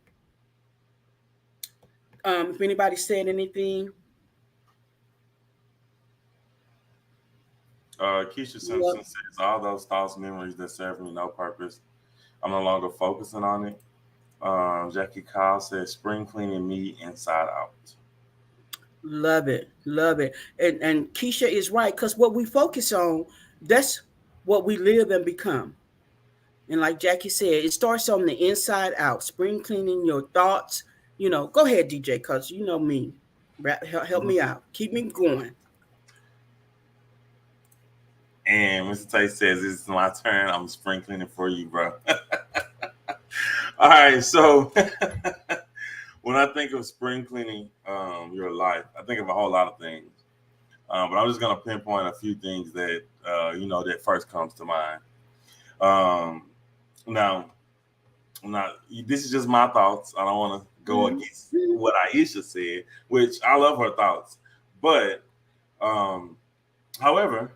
If anybody said anything. Keisha Simpson says, all those thoughts, memories that serve me no purpose, I'm no longer focusing on it. Jackie Kyle says, spring cleaning me inside out. Love it. Love it. And Keisha is right, because what we focus on, that's what we live and become. And like Jackie said, it starts on the inside out. Spring cleaning your thoughts. Go ahead, DJ, because you know me. Help me out. Keep me going. And Mr. Tate says, it's my turn. I'm spring cleaning for you, bro. All right. So when I think of spring cleaning your life, I think of a whole lot of things. But I'm just going to pinpoint a few things that, that first comes to mind. Now, this is just my thoughts. I don't want to go against what Aisha said, which I love her thoughts. But, however,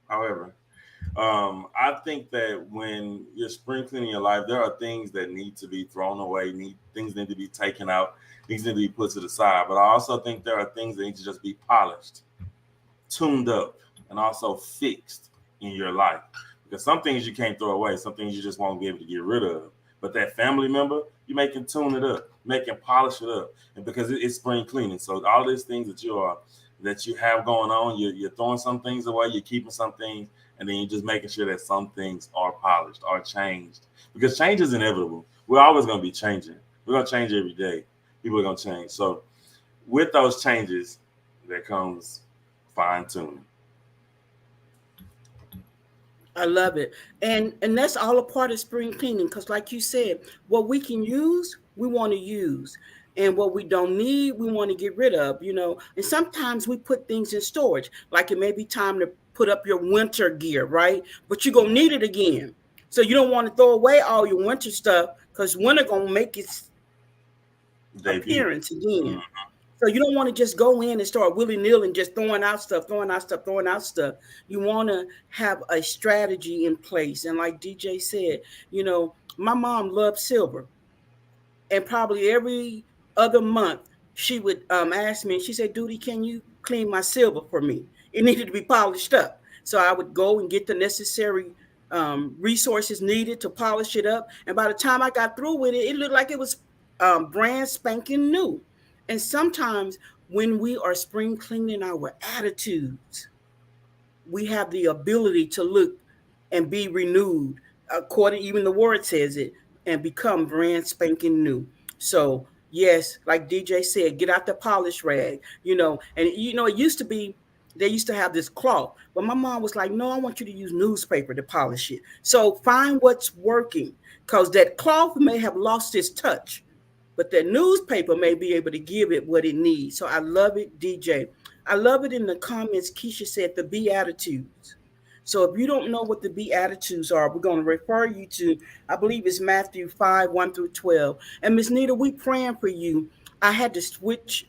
I think that when you're spring cleaning your life, there are things that need to be thrown away, things need to be taken out, things need to be put to the side. But I also think there are things that need to just be polished, tuned up, and also fixed in your life. Because some things you can't throw away, some things you just won't be able to get rid of. But that family member, you make him tune it up, make him polish it up, and because it's spring cleaning. So all these things that you have going on, you're throwing some things away, you're keeping some things, and then you're just making sure that some things are polished, are changed. Because change is inevitable. We're always going to be changing. We're going to change every day. People are going to change. So with those changes, there comes fine tuning. I love it. And that's all a part of spring cleaning, because like you said, what we can use, we want to use. And what we don't need, we want to get rid of, And sometimes we put things in storage, like it may be time to put up your winter gear, right? But you're going to need it again. So you don't want to throw away all your winter stuff, because winter going to make its appearance again. So you don't want to just go in and start willy-nilly and just throwing out stuff. You want to have a strategy in place. And like DJ said, my mom loved silver. And probably every other month she would ask me, and she said, Duty, can you clean my silver for me. It needed to be polished up. So I would go and get the necessary resources needed to polish it up. And by the time I got through with it, it looked like it was brand spanking new. And sometimes when we are spring cleaning our attitudes, we have the ability to look and be renewed, according, even the word says it, and become brand spanking new. So yes, like DJ said, get out the polish rag, and it used to be, they used to have this cloth, but my mom was like, no, I want you to use newspaper to polish it. So find what's working, because that cloth may have lost its touch, but that newspaper may be able to give it what it needs. So I love it, DJ. I love it in the comments. Keisha said the Beatitudes. So if you don't know what the Beatitudes are, we're going to refer you to, I believe it's Matthew 5, 1 through 12. And Miss Nita, we praying for you. I had to switch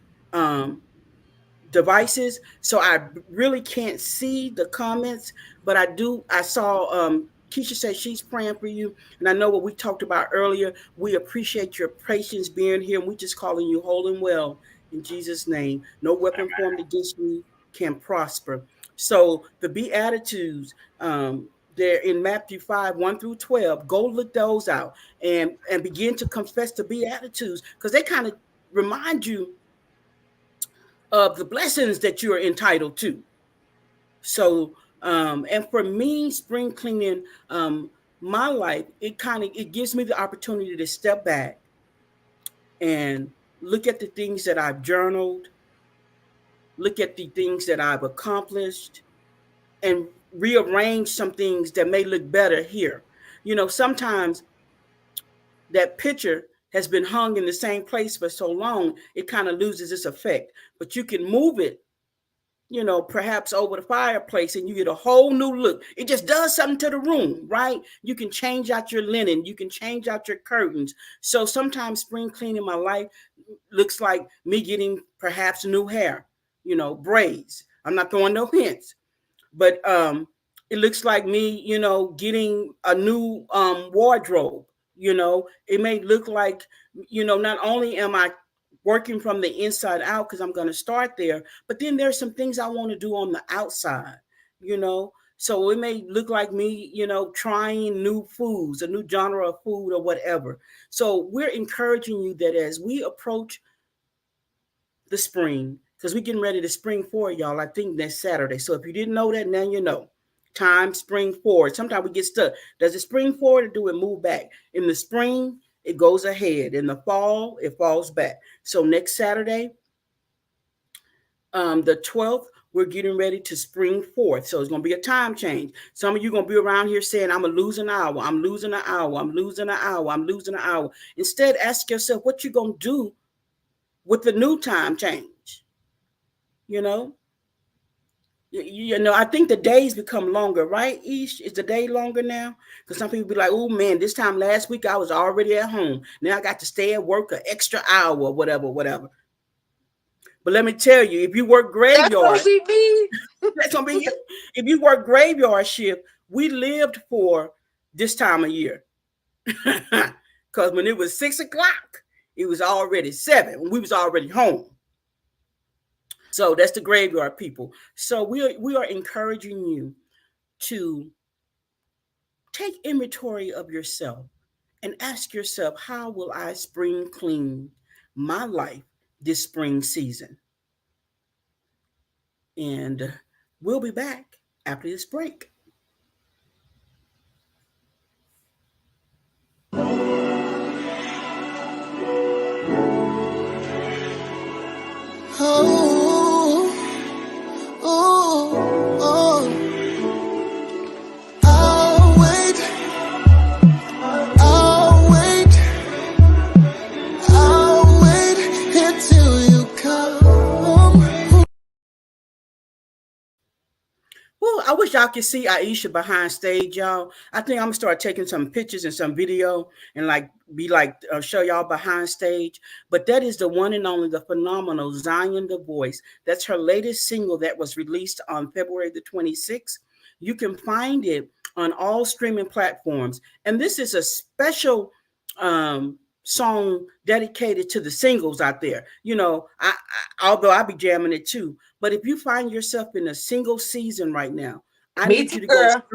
devices, so I really can't see the comments, but I saw Keisha said she's praying for you, and I know what we talked about earlier. We appreciate your patience being here, and we just calling you whole and well in Jesus' name. No weapon formed against you can prosper. So the Beatitudes, they're in Matthew 5, 1 through 12. Go look those out and begin to confess the Beatitudes, because they kind of remind you of the blessings that you are entitled to. So, and for me, spring cleaning, my life, it gives me the opportunity to step back and look at the things that I've journaled, look at the things that I've accomplished, and rearrange some things that may look better here. Sometimes that picture has been hung in the same place for so long, it kind of loses its effect. But you can move it, perhaps over the fireplace, and you get a whole new look. It just does something to the room, right? You can change out your linen. You can change out your curtains. So sometimes spring cleaning my life looks like me getting perhaps new hair, braids. I'm not throwing no hints, but it looks like me, getting a new wardrobe. It may look like, not only am I working from the inside out, because I'm going to start there, but then there's some things I want to do on the outside, so it may look like me, trying new foods, a new genre of food or whatever. So we're encouraging you that as we approach the spring, because we're getting ready to spring forward, y'all, I think next Saturday. So if you didn't know that, now you know. Time spring forward. Sometimes we get stuck. Does it spring forward or do it move back? In the spring, it goes ahead. In the fall, it falls back. So next Saturday, the 12th, we're getting ready to spring forth. So it's going to be a time change. Some of you are going to be around here saying, I'm going to lose an hour. I'm losing an hour. I'm losing an hour. I'm losing an hour. Instead, ask yourself what you're going to do with the new time change. I think the days become longer, right? Is the day longer now? Because some people be like, oh man, this time last week I was already at home. Now I got to stay at work an extra hour or whatever. But let me tell you, if you work graveyard, that's gonna be me. That's gonna be you. If you work graveyard shift, we lived for this time of year. Because when it was 6 o'clock, it was already 7. We was already home. So that's the graveyard people. So we are encouraging you to take inventory of yourself and ask yourself, how will I spring clean my life this spring season? And we'll be back after this break. Oh, oh, oh. I'll wait. Until you come. Well, I wish y'all could see Aisha behind stage, y'all. I think I'm gonna start taking some pictures and some video and show y'all behind stage. But that is the one and only, the phenomenal Zion the Voice. That's her latest single that was released on February the 26th. You can find it on all streaming platforms. And this is a special song dedicated to the singles out there. Although I be jamming it too. But if you find yourself in a single season right now, I Me need too, you to go. girl.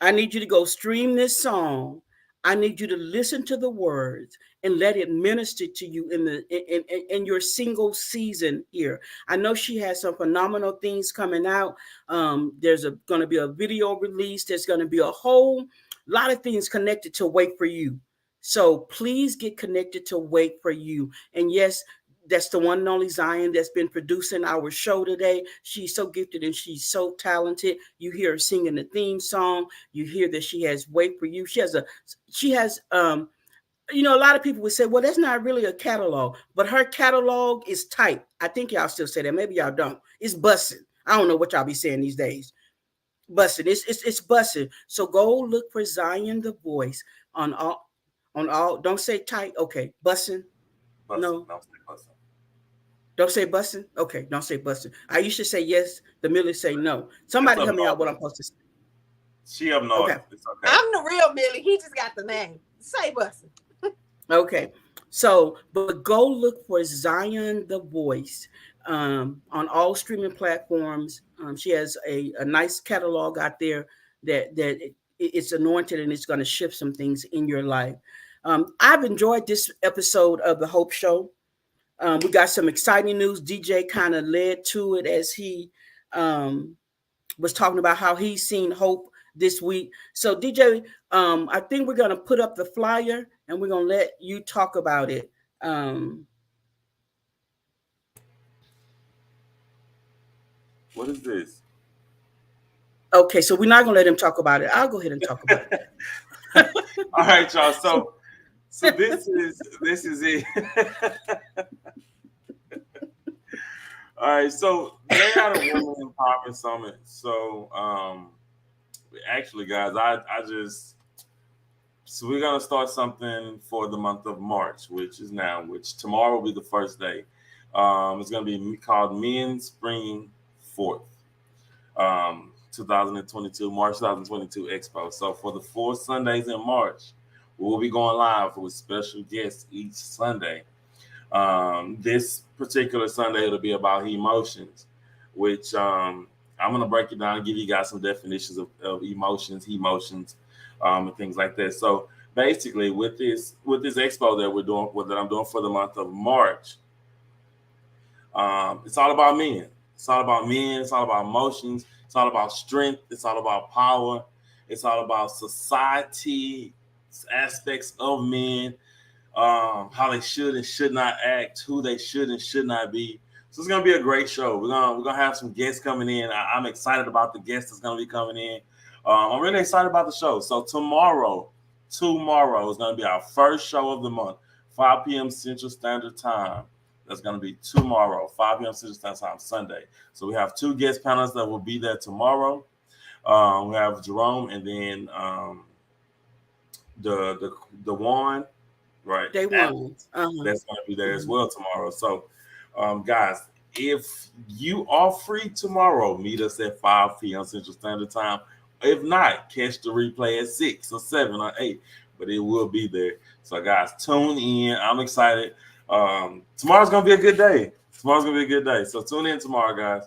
I need you to go stream this song. I need you to listen to the words and let it minister to you in your single season here. I know she has some phenomenal things coming out. There's going to be a video release. There's going to be a whole lot of things connected to Wait for You. So please get connected to Wait for You. And yes, that's the one and only Zion that's been producing our show today. She's so gifted and she's so talented. You hear her singing the theme song. You hear that she has Wait for You. A lot of people would say, well, that's not really a catalog, but her catalog is tight. I think y'all still say that. Maybe y'all don't. It's busting. I don't know what y'all be saying these days. Busting. It's busting. So go look for Zion the Voice on all. Don't say tight. Okay. Busting. No. Don't say busting. Don't say busting? Okay, don't say busting. I used to say yes, the Millie say no. Somebody It's help up me out what north. I'm supposed to say. She up north. Okay. It's okay. I'm the real Millie. He just got the name. Say bussin'. Okay. So, but go look for Zion the Voice on all streaming platforms. She has a nice catalog out there it's anointed and it's going to shift some things in your life. I've enjoyed this episode of the Hope Show. We got some exciting news. DJ kind of led to it as he was talking about how he's seen hope this week. So, DJ, I think we're going to put up the flyer and we're going to let you talk about it. What is this? Okay, so we're not going to let him talk about it. I'll go ahead and talk about it. All right, y'all. So this is it. All right, so they had a women empowerment summit. So actually, guys, so we're gonna start something for the month of March, which tomorrow will be the first day. It's gonna be called Men Spring Forth. 2022, March 2022 Expo. So for the 4 Sundays in March, we'll be going live with special guests each Sunday. This particular Sunday, it'll be about emotions, which I'm going to break it down and give you guys some definitions of emotions, and things like that. So basically, with this expo that I'm doing for the month of March, it's all about men. It's all about men. It's all about emotions. It's all about strength. It's all about power. It's all about society aspects of men, how they should and should not act, who they should and should not be. So it's gonna be a great show. We're gonna have some guests coming in. I'm excited about the guests that's gonna be coming in. I'm really excited about the show. So tomorrow is gonna be our first show of the month, 5 p.m. Central Standard Time. That's gonna be tomorrow, 5 p.m. Central Standard Time, Sunday. So we have 2 guest panelists that will be there tomorrow. We have Jerome and then the one. Right. Day one. That's going to be there as well tomorrow. So, guys, if you are free tomorrow, meet us at 5 p.m. Central Standard Time. If not, catch the replay at 6 or 7 or 8, but it will be there. So, guys, tune in. I'm excited. Tomorrow's going to be a good day. So, tune in tomorrow, guys.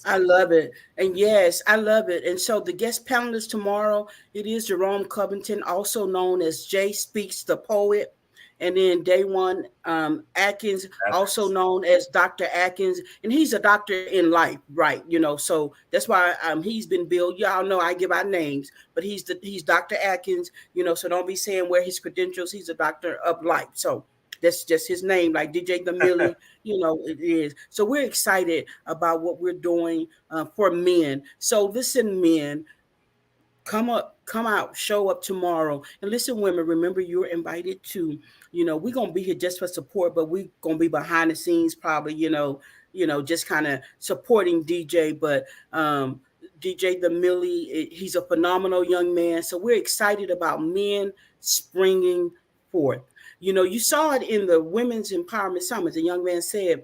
I love it. And yes, I love it. And so the guest panelist tomorrow, it is Jerome Covington, also known as Jay Speaks the Poet. And then day one, Atkins, also known as Dr. Atkins. And he's a doctor in life, right? So that's why he's been billed. Y'all know I give out names, but he's Dr. Atkins, so don't be saying where his credentials. He's a doctor of life. So that's just his name, like DJ the Millie, it is. So we're excited about what we're doing for men. So listen, men, come out, show up tomorrow. And listen, women, remember you're invited too. We're going to be here just for support, but we're going to be behind the scenes probably, just kind of supporting DJ. But DJ the Millie, he's a phenomenal young man. So we're excited about men springing forth. You saw it in the Women's Empowerment Summit. The young man said,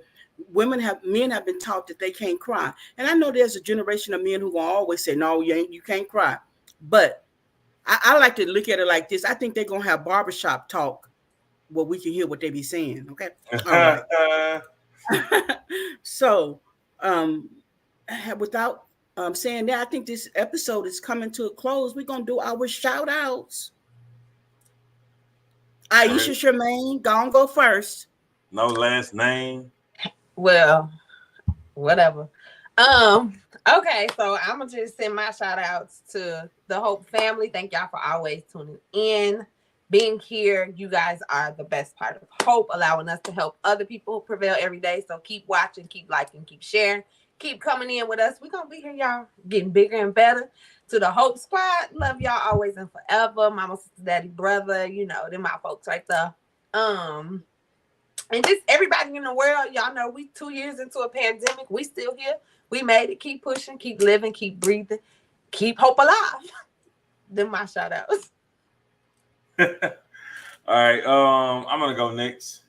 men have been taught that they can't cry. And I know there's a generation of men who gonna always say, no, you can't cry. But I like to look at it like this. I think they're gonna have barbershop talk where we can hear what they be saying. Okay. All right. So without saying that, I think this episode is coming to a close. We're gonna do our shout outs. Aisha Charmaine, go first. No last name. Well, whatever. Okay, so I'm gonna just send my shout outs to the Hope family. Thank y'all for always tuning in, being here. You guys are the best part of Hope, allowing us to help other people prevail every day. So keep watching, keep liking, keep sharing, keep coming in with us. We're gonna be here, y'all, getting bigger and better. To the Hope Squad, love y'all always and forever. Mama, sister, daddy, brother, you know, they're my folks right there. And just everybody in the world, y'all know we 2 years into a pandemic. We still here. We made it. Keep pushing, keep living, keep breathing, keep hope alive. Them my shout outs. All right. I'm gonna go next.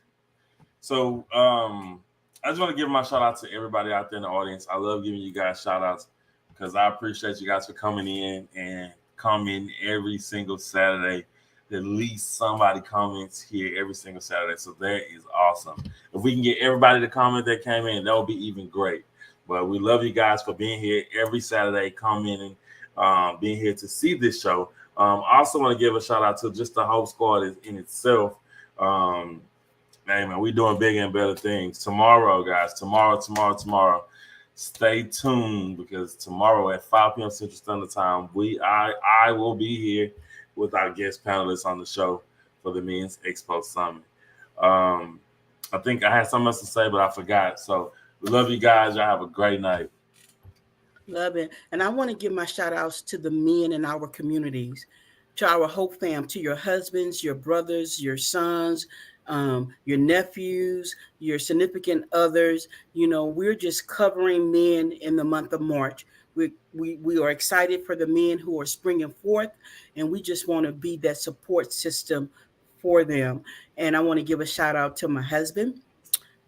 So I just want to give my shout out to everybody out there in the audience. I love giving you guys shout outs because I appreciate you guys for coming in and coming every single Saturday. At least somebody comments here every single Saturday. So that is awesome. If we can get everybody to comment that came in, that would be even great. But we love you guys for being here every Saturday, commenting, being here to see this show. I also want to give a shout out to just the Hope Squad in itself. Hey, man, we're doing bigger and better things. Tomorrow, guys, tomorrow. Stay tuned because tomorrow at 5 p.m. Central Standard Time, I will be here with our guest panelists on the show for the Men's Expo Summit. I think I had something else to say, but I forgot. So we love you guys. Y'all have a great night. Love it. And I want to give my shout outs to the men in our communities, to our Hope fam, to your husbands, your brothers, your sons, your nephews, your significant others. You know, we're just covering men in the month of March. We are excited for the men who are springing forth, and we just want to be that support system for them. And I want to give a shout out to my husband,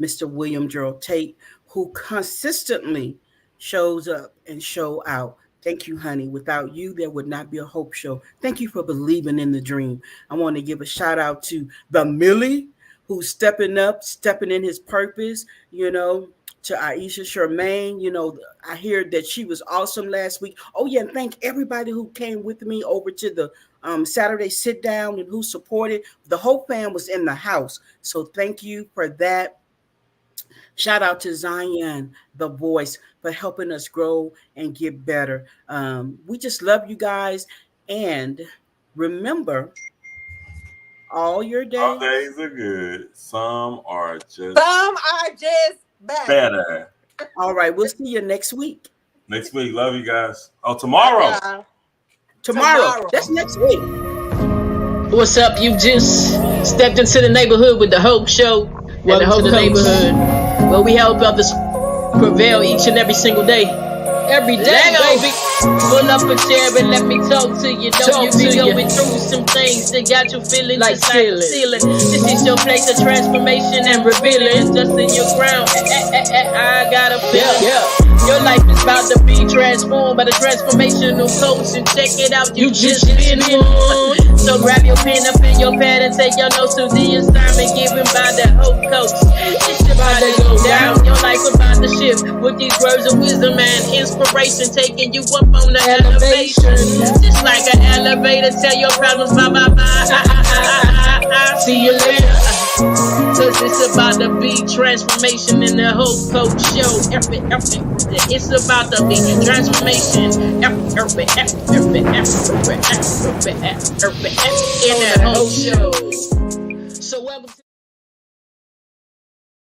Mr. William Gerald Tate, who consistently shows up and show out. Thank you, honey. Without you, there would not be a Hope Show. Thank you for believing in the dream. I want to give a shout out to the Millie, who's stepping up, stepping in his purpose, you know, to Aisha Charmaine. You know, I hear that she was awesome last week. Oh, yeah, and thank everybody who came with me over to the Saturday sit down and who supported. The whole fam was in the house. So thank you for that. Shout out to Zion, the voice, for helping us grow and get better. We just love you guys. And remember, all your days. All days are good. Some are just better. All right. We'll see you next week. Next week. Love you guys. Oh, tomorrow. Tomorrow. That's next week. What's up? You just stepped into the neighborhood with the Hope Show. Welcome to the neighborhood where we help others prevail each and every single day. Every day, baby. Pull up a chair and let me talk to you. Don't you be going through some things that got you feeling like ceiling. This is your place of transformation and revealing. Just in your ground. I got a feeling. Your life is about to be transformed by the transformational coach. And check it out, you just been on. So grab your pen up in your pad and take your notes to the assignment given by the Hope Coach. It's about to go down. Your life about to shift with these words of wisdom and inspiration, taking you up on the elevation. Just like an elevator, tell your problems bye bye bye. See you later. Cause it's about to be transformation in the Hope Coach Show. It's about to be transformation in the Hope Show.